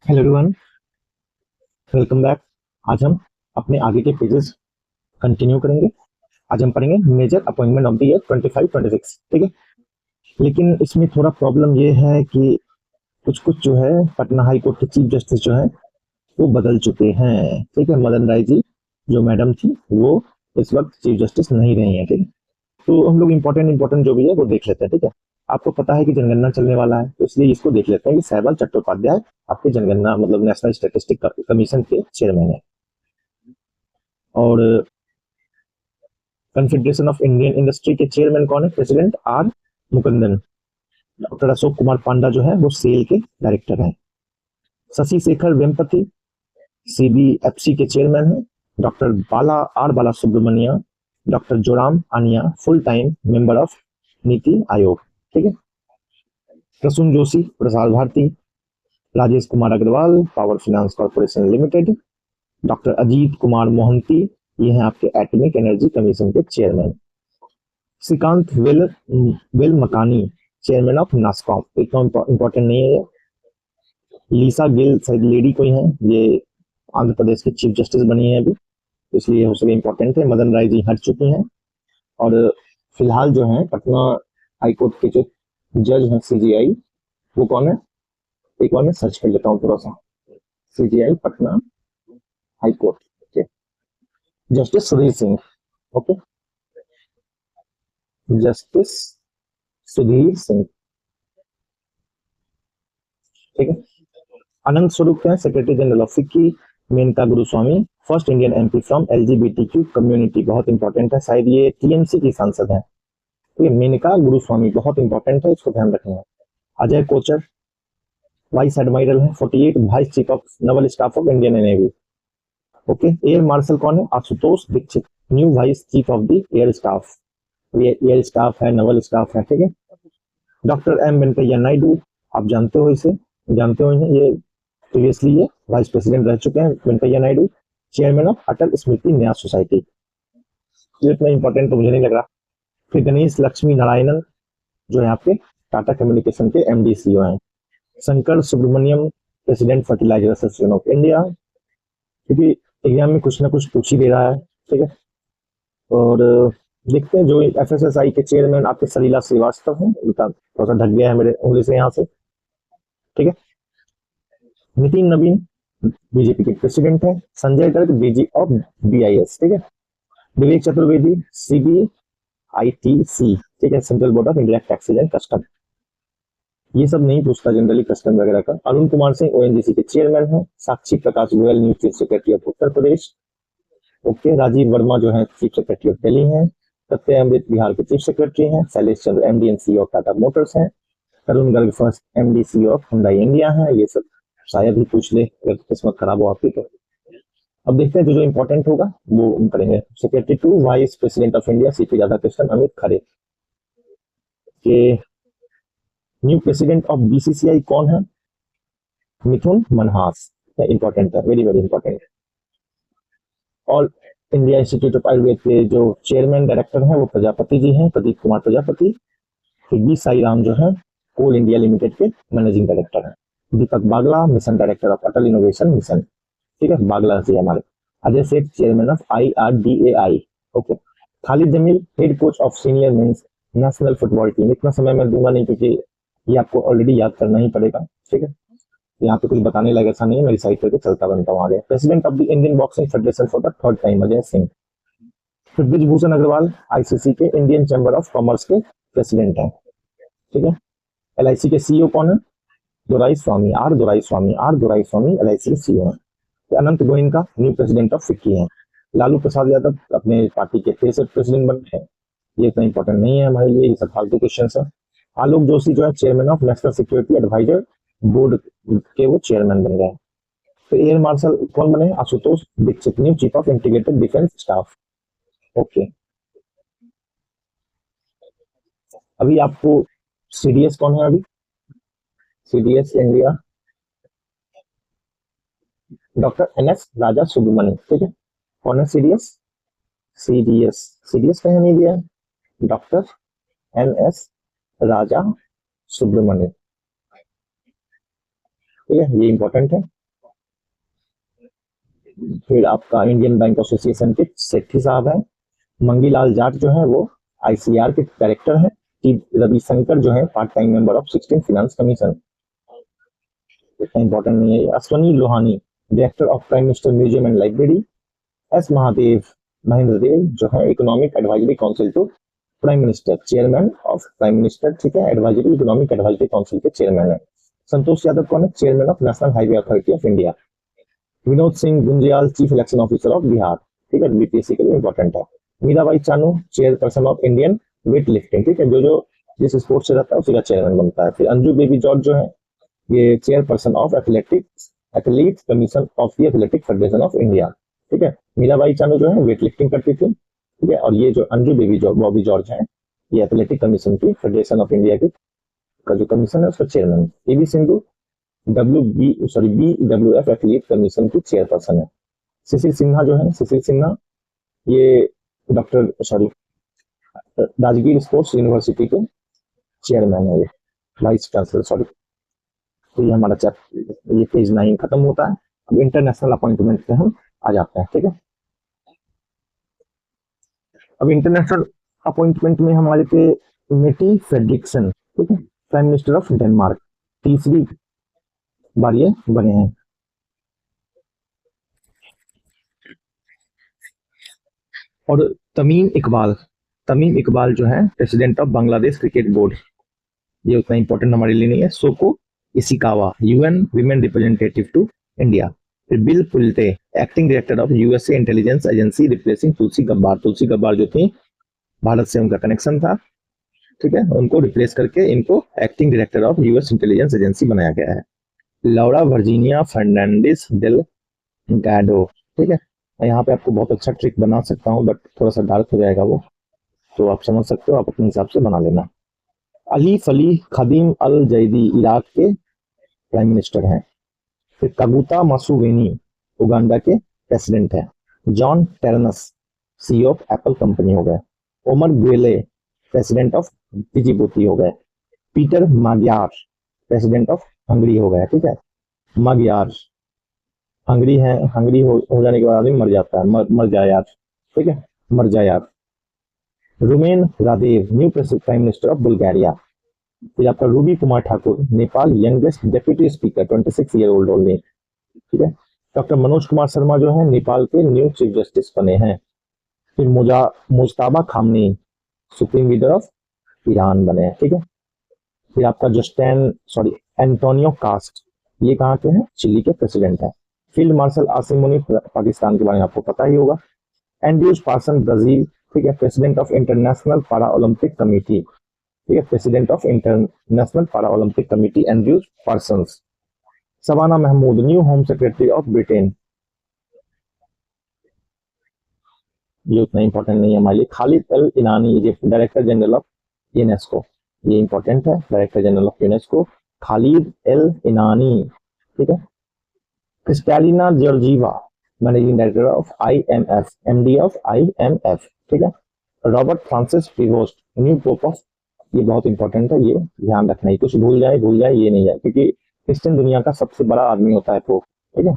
Hello everyone, welcome back. आज हम अपने आगे के पेजेस कंटिन्यू करेंगे। आज हम पढ़ेंगे major appointment of the year 25-26। ठीक है, लेकिन इसमें थोड़ा प्रॉब्लम ये है कि कुछ कुछ जो है पटना हाई कोर्ट के चीफ जस्टिस जो है वो बदल चुके हैं। ठीक है, मदन राय जी जो मैडम थी वो इस वक्त चीफ जस्टिस नहीं रही है। ठीक है, तो हम लोग इम्पोर्टेंट इम्पोर्टेंट जो भी है वो देख लेते हैं। ठीक है, आपको पता है कि जनगणना चलने वाला है, तो इसलिए इसको देख लेते हैं कि सहवाल चट्टोपाध्याय आपके जनगणना मतलब नेशनल स्टेटिस्टिक कमीशन के चेयरमैन है। और कन्फेडरेशन ऑफ इंडियन इंडस्ट्री के चेयरमैन कौन है? President R Mukundan. Doctor Ashok Kumar Panda जो है वो सेल के डायरेक्टर हैं। शशि शेखर वेम्पति सीबीएफसी के चेयरमैन है। Doctor Bala Subramanya, doctor Joram Aania full time member of NITI Aayog. ठीक है, Prasoon Joshi Prasar Bharati, Rajesh Kumar Agarwal power finance corporation limited, doctor Ajit Kumar Mohanty ये हैं आपके एटॉमिक एनर्जी कमीशन के चेयरमैन। श्रीकांत वेल मकानी चेयरमैन ऑफ नास्कॉम, इतना इंपॉर्टेंट नहीं है। लीसा गिल शायद लेडी कोई है, ये आंध्र प्रदेश के चीफ जस्टिस बनी है अभी, तो इसलिए हो सके इंपॉर्टेंट है। मदन राय जी हट चुकी हैं। और फिलहाल जो है पटना हाईकोर्ट के जो जज हैं सीजीआई वो कौन है? एक बार मैं सर्च कर लेता हूँ थोड़ा सा। सीजीआई पटना हाईकोर्ट के justice Sudhir Singh. Okay, justice Sudhir Singh. ठीक है, अनंत स्वरूप हैं secretary general of FICCI. Menaka Guruswamy first Indian MP from LGBTQ community, बहुत इंपॉर्टेंट है, शायद ये टीएमसी की सांसद है। तो ये मेनका गुरुस्वामी बहुत इंपॉर्टेंट है, इसको ध्यान रखना है। अजय कोचर वाइस एडमाइरल है। 48 vice chief of naval staff of Indian navy. Okay, air marshal कौन है? Ashutosh Dixit, new vice chief of the air staff. ये एयर स्टाफ है, नवल स्टाफ है। ठीक है, डॉक्टर एम वेंकैया नायडू, आप जानते हो इसे, जानते हो इन्हें, ये प्रीवियसली ये वाइस प्रेसिडेंट रह चुके हैं। वेंकैया नायडू चेयरमैन ऑफ अटल स्मृति न्यास सोसाइटी, ये इतना इंपॉर्टेंट तो मुझे नहीं लग रहा। फिर गणेश लक्ष्मी नारायणन जो है आपके टाटा कम्युनिकेशन के एमडी सीईओ हैं। Shankar Subramaniam president fertiliser association of India, क्योंकि एग्जाम में कुछ ना कुछ पूछ ही दे रहा है। ठीक है, और देखते हैं जो एफएसएसआई के चेयरमैन आपके सलीला श्रीवास्तव हैं, उनका थोड़ा सा ढक गया है मेरे उंगली से यहाँ से। ठीक है, नितिन नवीन बीजेपी के प्रेसिडेंट है। Sanjay Garg DG of BIS. ठीक है, विवेक चतुर्वेदी सीबीआईटीसी, ठीक है, central board of India taxes and custom, ये सब नहीं पूछता जनरली कस्टम वगैरह का। अरुण कुमार सिंह ओएनजीसी के चेयरमैन है। Sakshi Prakash Goyal new chief secretary of Uttar Pradesh. Okay, Rajeev Verma जो है चीफ सेक्रेटरी ऑफ दिल्ली हैं। सत्य अमृत बिहार के चीफ सेक्रेटरी हैं। Shailesh Chandra MD and CEO of Tata motors हैं। Tarun Garg first MD CEO of Hyundai India है। ये सब शायद ही पूछ ले अगर किस्मत खराब हो आपकी तो। अब देखते हैं जो जो इंपॉर्टेंट होगा वो करेंगे। Secretary to vice president of India CP Radhakrishnan Amit Khare के न्यू प्रेसिडेंट ऑफ बीसीसीआई कौन है? मिथुन मनहास। इंपॉर्टेंट है, वेरी वेरी इंपॉर्टेंट। और इंडिया इंस्टीट्यूट ऑफ आयुर्वेद के जो चेयरमैन डायरेक्टर हैं वो प्रजापति जी हैं, प्रदीप कुमार प्रजापति। फिर बी साई राम जो है कोल इंडिया लिमिटेड के मैनेजिंग डायरेक्टर हैं। Deepak Bagla mission director of Atal innovation mission. ठीक है, बागला जी हमारे। Ajay Seth chairman of IRDAI। Okay, Khalid Jamil head coach of senior men's national football team. इतना समय मैं दूंगा नहीं क्योंकि ये आपको ऑलरेडी याद करना ही पड़ेगा। ठीक है, यहाँ पे कुछ बताने लगा ऐसा नहीं है, मेरी साइड करके चलता बनता हूँ आगे। President of the Indian boxing federation for the third time Ajay Singh. फिर ब्रिजभूषण अग्रवाल आईसीसी के इंडियन चैम्बर ऑफ कॉमर्स के प्रेसिडेंट हैं। ठीक है, LIC के सीईओ कौन है? आर दोराई स्वामी LIC के सीईओ हैं। तो Anant Goenka new president of FICCI हैं। लालू प्रसाद यादव अपने पार्टी के 63 प्रेसिडेंट बने हैं। ये इतना इंपॉर्टेंट नहीं है हमारे लिए, ये सब फालतू क्वेश्चन है। आलोक जोशी जो है chairman of national security adviser board के वो चेयरमैन बन गए। तो एयर मार्शल कौन बने? Ashutosh Dixit new chief of integrated defence staff. Okay, अभी आपको सीडीएस कौन है? अभी CDS India doctor NS Raja Subramaniam. ठीक है, कौन है सीडीएस? सीडीएस सीडीएस कहीं नहीं दिया है। Doctor NS Raja Subramaniam. ठीक है, ये इंपॉर्टेंट है। फिर आपका इंडियन बैंक एसोसिएशन के सेठी साहब हैं। मंगीलाल जाट जो है वो आईसीआर के डायरेक्टर हैं। टी रविशंकर जो है part time member of 16 finance commission, इतना इंपॉर्टेंट नहीं है। Ashwani Lohani director of prime minister museum and library. S Mahadev Mahendra Dev जो है economic advisory council to prime minister, chairman of prime minister, ठीक है, एडवाइजरी इकोनॉमिक एडवाइजरी काउंसिल के चेयरमैन है। संतोष यादव कौन है? Chairman of national highway authority of India. Vinod Singh Gunjiyal chief election officer of Bihar, ठीक है, बीपीएससी के लिए इंपॉर्टेंट है। Mirabai Chanu chairperson of Indian weight lifting, ठीक है, जो जिस स्पोर्ट से रहता है उसी का चेयरमैन बनता है। फिर अंजू बेबी जॉर्ज जो है ये chairperson of athletics commission of the athletic federation of India, ठीक है। मीराबाई चानू जो है वेट लिफ्टिंग करती थी, ठीक है, और ये जो अंजू बेबी बॉबी जॉर्ज है ये एथलेटिक कमीशन की फेडरेशन ऑफ इंडिया की का जो कमीशन है उसका chairman. PV Sindhu BWF athlete commission की चेयरपर्सन है। शिशिर सिन्हा जो है, शिशिर सिन्हा ये राजगीर स्पोर्ट्स यूनिवर्सिटी के चेयरमैन है, ये वाइस चांसलर। तो ये हमारा चैप्टर, ये पेज 9 खत्म होता है। अब इंटरनेशनल अपॉइंटमेंट पे हम आ जाते हैं, ठीक है। अब इंटरनेशनल अपॉइंटमेंट में हमारे पे मेटी फ्रेडरिक्सन, ठीक है, प्राइम मिनिस्टर ऑफ डेनमार्क, तीसरी बार ये बने हैं। और तमीम इकबाल जो है president of Bangladesh cricket board, ये उतना इंपॉर्टेंट हमारे लिए नहीं है। Shoko Ishikawa UN women representative to India. फिर Bill Pulte acting director of USA intelligence agency replacing Tulsi Gabbard जो थी, भारत से उनका कनेक्शन था, ठीक है, उनको रिप्लेस करके इनको acting director of US intelligence agency बनाया गया है। लौरा वर्जीनिया फर्नांडिस डेल गैडो, ठीक है, यहाँ पे आपको बहुत अच्छा ट्रिक बना सकता हूँ बट थोड़ा सा डार्क हो जाएगा वो, तो आप समझ सकते हो, आप अपने हिसाब से बना लेना। Ali Falih Kadhim al Zaidi Iraq के प्राइम मिनिस्टर हैं। फिर कबूता मसूवेनी उगांडा के प्रेसिडेंट हैं। John Ternus CEO of Apple company हो गए। Omar Guelleh president of Djibouti हो गए। Peter Magyar president of Hungary हो गया, ठीक है। magy्यार हंगरी है, हंगरी हो जाने के बाद आदमी मर जाता है, मर जाए यार, ठीक है, मर जाए यार। Rumen रादेव new prime minister of Bulgaria. फिर आपका Ruby Kumar Thakur Nepal youngest deputy speaker 26 year old only, ठीक है। डॉक्टर मनोज कुमार शर्मा जो है नेपाल के न्यू चीफ जस्टिस बने हैं। फिर Mojtaba Khamenei supreme leader of Iran बने हैं, ठीक है। फिर आपका एंटोनियो कास्ट, ये कहाँ के हैं? चिली के प्रेसिडेंट हैं। फील्ड मार्शल आसिम मुनीर पाकिस्तान के बारे में आपको पता ही होगा। एंड्रयूज पार्सन ब्राजील, ठीक है, president of international para Olympic committee, ठीक है, president of international para Olympic committee Andrews Parsons. Shabana Mahmood new home secretary of Britain, ये उतना इंपॉर्टेंट नहीं है हमारे लिए। खालिद अल इनानी ये डायरेक्टर जनरल ऑफ यूनेस्को, ये इंपॉर्टेंट है, director general of UNESCO Khaled el Enany, ठीक है। Kristalina Georgieva managing director of IMF, MD of IMF, ठीक है। Robert Francis Prevost new pope of, ये बहुत इंपॉर्टेंट है, ये ध्यान रखना है, कुछ भूल जाए ये नहीं है, क्योंकि क्रिश्चियन दुनिया का सबसे बड़ा आदमी होता है पोप, ठीक है।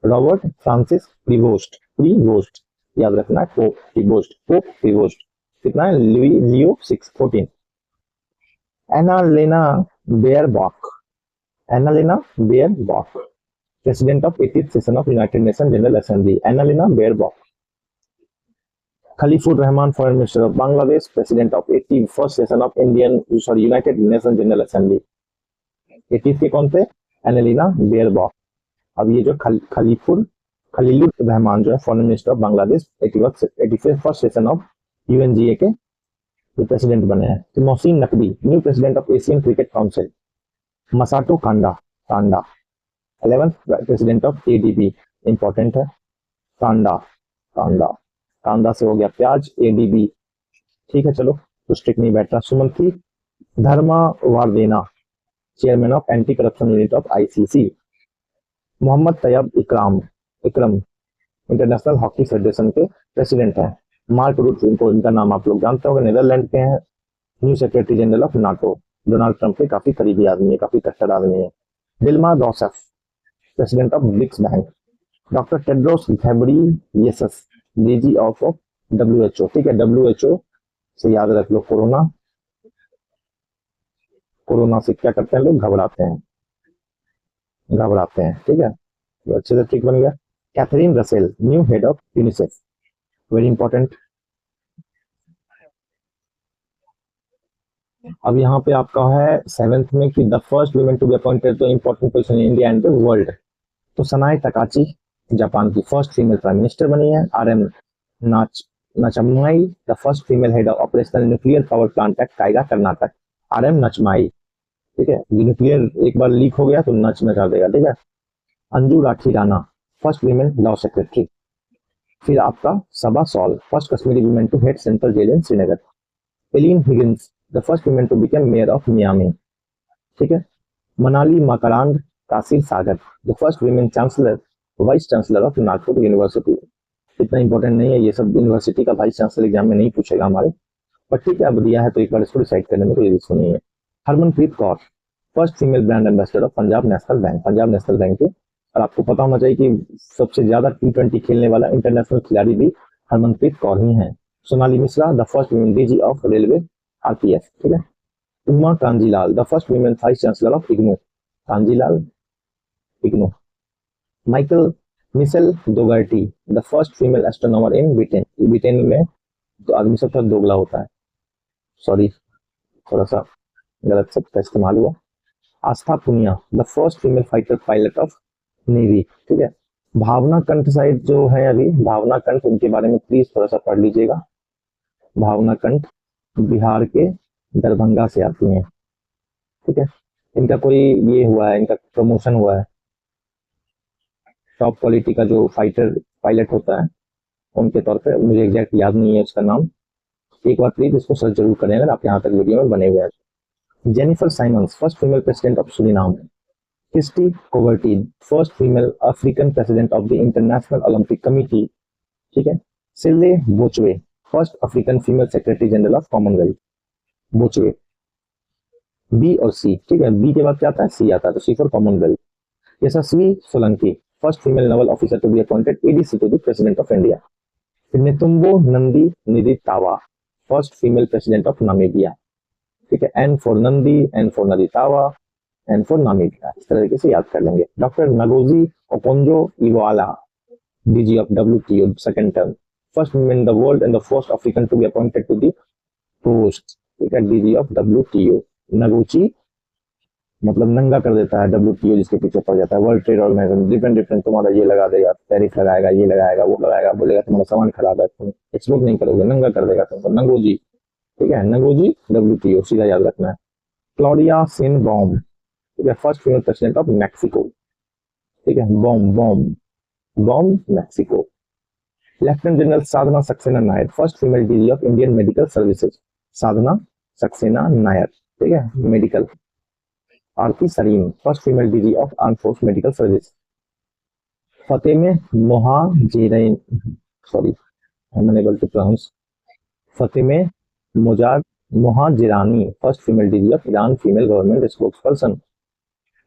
रॉबर्ट फ्रांसिस प्रीवोस्ट याद रखना है, पोप प्रीवोस्ट कितना है? Leo 14। Annalena Baerbock president of 80th session of United Nation General Assembly, Annalena Baerbock. Khalilur Rahman foreign minister of Bangladesh, president of 81st session of United Nation General Assembly. 80th के कौन थे? Annalena Baerbock. अब ये जो खलीलुर रहमान जो है foreign minister of Bangladesh 81st session of UNGA के president बने हैं। तो Mohsin Naqvi new president of Asian cricket council. Masato Kanda 11th president of ADB, important है। कांदा से हो गया प्याज, ADB, ठीक है, चलो कुछ ट्रिक नहीं बैठ रहा। Sumathi Dharmawardena chairman of anti corruption unit of ICC। Mohammad Tayyab Ikram international hockey federation के प्रेसिडेंट हैं। मार्क रूट, इनका नाम आप लोग जानते होंगे, नीदरलैंड के हैं, new secretary general of NATO, Donald Trump के काफी करीबी आदमी है, काफी कट्टर आदमी है। Dilma Rousseff president of BRICS bank, doctor Tedros Ghebreyesus, DG of WHO। ठीक है, WHO से याद रख लो, कोरोना। कोरोना से क्या करते हैं लोग, घबराते हैं, घबराते हैं। ठीक है, तो अच्छे से ठीक बन गया। Catherine Russell, new head of UNICEF, very important. अब यहाँ पे आपका है सेवेंथ में कि the first women to be appointed to important position in India and the world. तो सनाए तकाची जापान की फर्स्ट फीमेल प्राइम मिनिस्टर बनी है। RM नाच Nachammai the first female head of operational nuclear power plant at Kaiga Karnataka. RM Nachammai. ठीक है, nuclear एक बार leak हो गया तो नच नचा देगा। ठीक है, Anju Rathi Rana, first women law secretary. फिर आपका Saba Saul, first Kashmiri women to head central jail in Srinagar. Eileen Higgins, the first women to become mayor of Miami. ठीक है, Manali Makrand Kshirsagar, the first women chancellor vice chancellor of Nagpur university. इतना इंपॉर्टेंट नहीं है ये सब, university का वाइस चांसलर एग्जाम में नहीं पूछेगा हमारे, पर ठीक है अब दिया है तो एक बार इसको डिसाइड करने में कोई इशू नहीं है। Harmanpreet Kaur, first female brand ambassador of Punjab national bank. Punjab national bank के, और आपको पता होना चाहिए कि सबसे ज्यादा T20 खेलने वाला इंटरनेशनल खिलाड़ी भी हरमनप्रीत कौर ही है। Sonali Mishra, the first women DG of railway RPF। ठीक है, Uma Kanjilal, the first women vice chancellor of IGNOU. Kanjilal, IGNOU. Michael Michele Dougherty, the first female astronomer in Britain. Britain में तो आदमी सब थोड़ा दोगला होता है, सॉरी थोड़ा सा गलत शब्द का इस्तेमाल हुआ। Aastha Poonia, the first female fighter pilot of navy. ठीक है, भावना कंठ साइड जो है अभी, भावना कंठ, उनके बारे में प्लीज थोड़ा सा पढ़ लीजिएगा। भावना कंठ बिहार के दरभंगा से आती हैं। ठीक है, इनका कोई ये हुआ है, इनका प्रमोशन हुआ है, टॉप क्वालिटी का जो फाइटर पायलट होता है उनके तौर पे, मुझे एग्जैक्ट याद नहीं है उसका नाम। एक बार प्लीज इसको सर्च जरूर करें अगर आप यहाँ तक वीडियो में बने हुए हैं। Jennifer Simons, first female president of Suriname. Kirsty Coventry, first female African president of the international Olympic committee. ठीक है, Shirley Botchwey, first African female secretary general of Commonwealth. Botchwey, B और सी। ठीक है, B के बाद क्या आता है, सी आता है, तो C for Commonwealth. Yashasvi Solanki, first female naval officer to be appointed ADC to the president of India. Netumbo Nandi Ndaitwah, first female president of Namibia. ठीक है, N for Nandi, N for Ndaitwah, and for Namibia, इस तरीके से याद कर लेंगे। Doctor Ngozi Okonjo Iweala, DG of WTO second term, first women in the world and the first African to be appointed to the post. ठीक है, DG of WTO। नगोची मतलब नंगा कर देता है, WTO जिसके पीछे पड़ जाता है, world trade organisation. Different different तुम्हारा ये लगा देगा, टैरिफ लगाएगा, ये लगाएगा, वो लगाएगा, बोलेगा तुम्हारा सामान खराब है, तुम एक्सपोर्ट नहीं करोगे, नंगा कर देगा तुमको, नंगोजी। ठीक है, नंगोजी WTO सीधा याद रखना है। क्लॉडिया सिन बॉम, ठीक है, first female president of Mexico. ठीक है, baum baum baum Mexico. Lieutenant general Sadhna Saxena Nair, first female DG of Indian medical services. Sadhna Saxena Nair, ठीक है, medical. Aarti Sarin, first female DG of arm force medical service. Fatemeh Mohajerani, sorry I am unable to pronounce. Fatemeh मोजार Mohajerani, first female DG of Iran female government spokes person.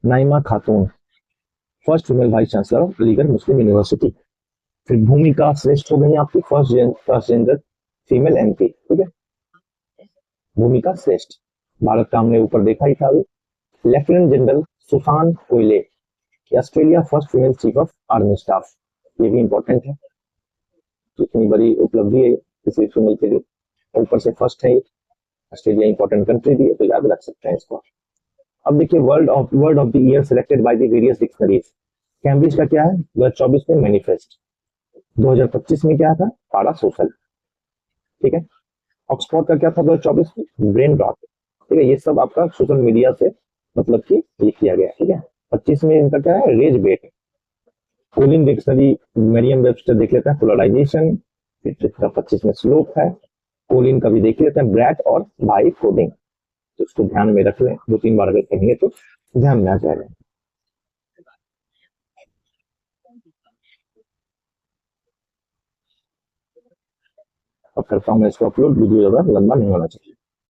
Naima Khatun, first female vice chancellor of Aligarh Muslim university. फिर भूमिका श्रेष्ठ हो गई आपकी first transgender female MP। ठीक है, भूमिका श्रेष्ठ, भारत का हमने ऊपर देखा ही था अभी। लेफ्टिनेंट जनरल सुसान कोयले, Australia first female chief of army staff, ये भी इंपॉर्टेंट है, इतनी बड़ी उपलब्धि है किसी फीमेल के लिए, ऊपर से फर्स्ट है, ऑस्ट्रेलिया इंपॉर्टेंट कंट्री भी है, तो याद रख सकते हैं इसको। अब देखिए word of the year selected by the various dictionaries. Cambridge का क्या है 2024 में मैनिफेस्ट, 2025 में क्या था पारा सोशल। ठीक है, ऑक्सफोर्ड का क्या था 2024 में ब्रेन रॉट। ठीक है, ये सब आपका सोशल मीडिया से मतलब कि ये किया गया। ठीक है, 25 में इनका क्या है रेज बेट। कोलिन डिक्शनरी मरियम वेबस्टर देख लेते हैं, पोलराइजेशन। फिर 25 में स्लोप है, कोलिन का भी देख लेते हैं, ब्रैट और भाई कोडिंग, तो उसको ध्यान में रख लें, 2-3 बार अगर कहेंगे तो ध्यान में आ जाएगा। अब करता हूँ मैं इसको अपलोड, वीडियो ज्यादा लंबा नहीं होना चाहिए।